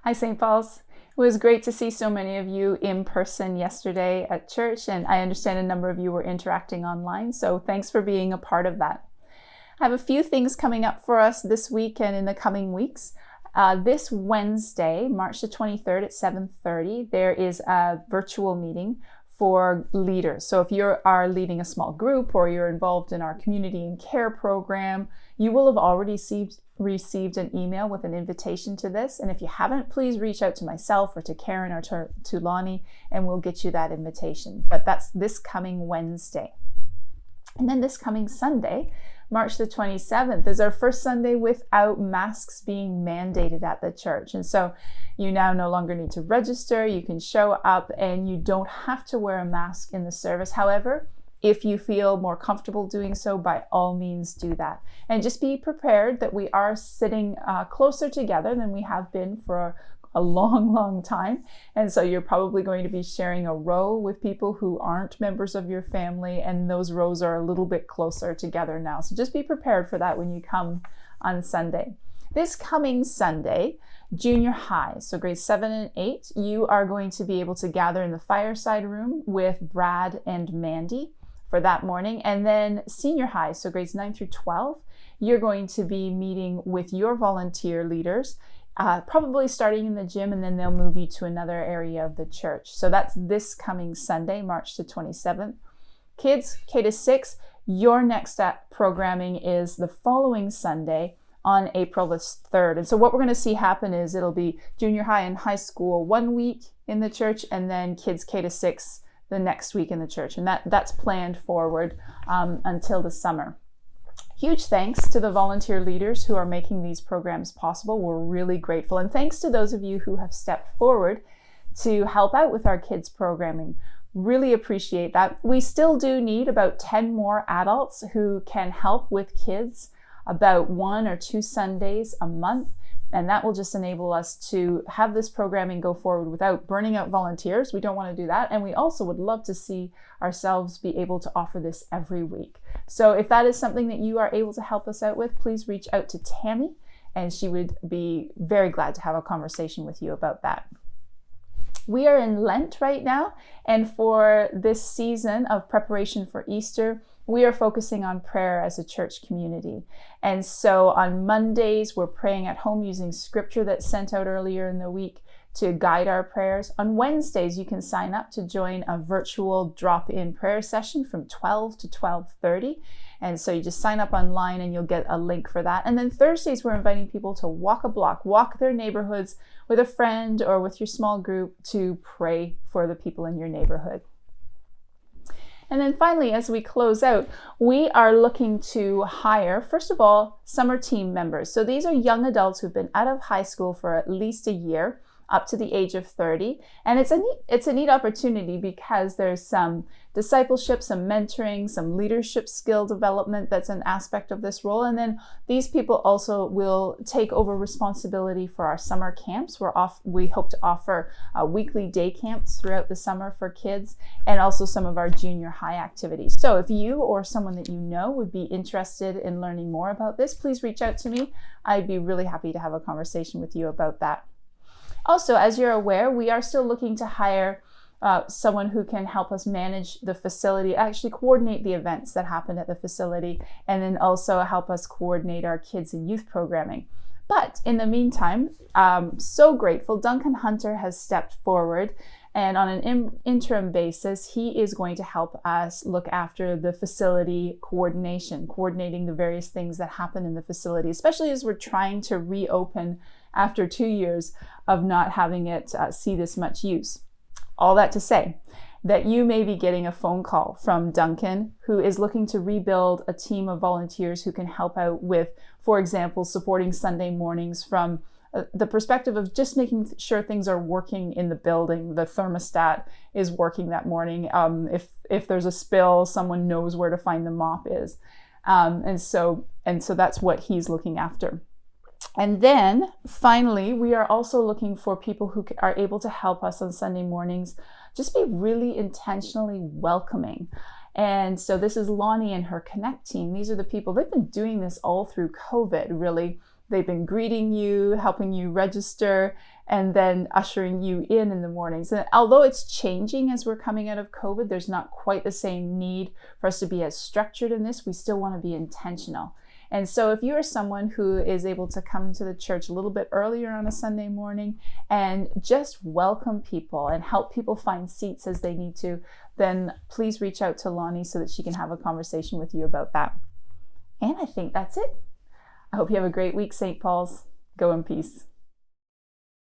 Hi, St. Paul's. It was great to see so many of you in person yesterday at church, and I understand a number of you were interacting online, so thanks for being a part of that. I have a few things coming up for us this week and in the coming weeks. This Wednesday, March the 23rd at 7:30, there is a virtual meeting for leaders. So if you are leading a small group or you're involved in our community and care program, you will have already received an email with an invitation to this. And if you haven't, please reach out to myself or to Karen or to Lonnie, and we'll get you that invitation. But that's this coming Wednesday. And then this coming Sunday, March the 27th, is our first Sunday without masks being mandated at the church. And so you now no longer need to register, you can show up, and you don't have to wear a mask in the service. However, if you feel more comfortable doing so, by all means do that. And just be prepared that we are sitting closer together than we have been for a long time. And so you're probably going to be sharing a row with people who aren't members of your family, and those rows are a little bit closer together now. So just be prepared for that when you come on Sunday. This coming Sunday, junior high, so grades 7 and 8, you are going to be able to gather in the fireside room with Brad and Mandy for that morning. And then senior high, so grades 9 through 12, you're going to be meeting with your volunteer leaders, probably starting in the gym, and then they'll move you to another area of the church. So that's this coming Sunday, March the 27th. Kids K to 6, your next programming is the following Sunday on April the 3rd. And so what we're going to see happen is it'll be junior high and high school one week in the church, and then kids K to 6 the next week in the church. And that's planned forward until the summer. Huge thanks to the volunteer leaders who are making these programs possible. We're really grateful. And thanks to those of you who have stepped forward to help out with our kids programming. Really appreciate that. We still do need about 10 more adults who can help with kids about 1 or 2 Sundays a month. And that will just enable us to have this programming go forward without burning out volunteers. We don't want to do that. And we also would love to see ourselves be able to offer this every week. So if that is something that you are able to help us out with, please reach out to Tammy, and she would be very glad to have a conversation with you about that. We are in Lent right now, and for this season of preparation for Easter, we are focusing on prayer as a church community. And so on Mondays, we're praying at home using scripture that's sent out earlier in the week to guide our prayers. On Wednesdays, you can sign up to join a virtual drop-in prayer session from 12 to 12:30. And so you just sign up online and you'll get a link for that. And then Thursdays, we're inviting people to walk a block, walk their neighborhoods with a friend or with your small group to pray for the people in your neighborhood. And then finally, as we close out, we are looking to hire, first of all, summer team members. So these are young adults who've been out of high school for at least a year, up to the age of 30. And it's a neat opportunity because there's some discipleship, some mentoring, some leadership skill development that's an aspect of this role. And then these people also will take over responsibility for our summer camps. We hope to offer weekly day camps throughout the summer for kids, and also some of our junior high activities. So if you or someone that you know would be interested in learning more about this, please reach out to me. I'd be really happy to have a conversation with you about that. Also, as you're aware, we are still looking to hire someone who can help us manage the facility, actually coordinate the events that happen at the facility, and then also help us coordinate our kids and youth programming. But in the meantime, so grateful, Duncan Hunter has stepped forward, and on an interim basis, he is going to help us look after the facility coordinating the various things that happen in the facility, especially as we're trying to reopen after 2 years of not having it see this much use. All that to say that you may be getting a phone call from Duncan, who is looking to rebuild a team of volunteers who can help out with, for example, supporting Sunday mornings from the perspective of just making sure things are working in the building. The thermostat is working that morning. If there's a spill, someone knows where to find the mop is. And so that's what he's looking after. And then finally, we are also looking for people who are able to help us on Sunday mornings, just be really intentionally welcoming. And so this is Lonnie and her Connect team. These are the people, they've been doing this all through COVID, really. They've been greeting you, helping you register, and then ushering you in the mornings. And although it's changing as we're coming out of COVID, there's not quite the same need for us to be as structured in this. We still want to be intentional. And so if you are someone who is able to come to the church a little bit earlier on a Sunday morning and just welcome people and help people find seats as they need to, then please reach out to Lonnie so that she can have a conversation with you about that. And I think that's it. I hope you have a great week, St. Paul's. Go in peace.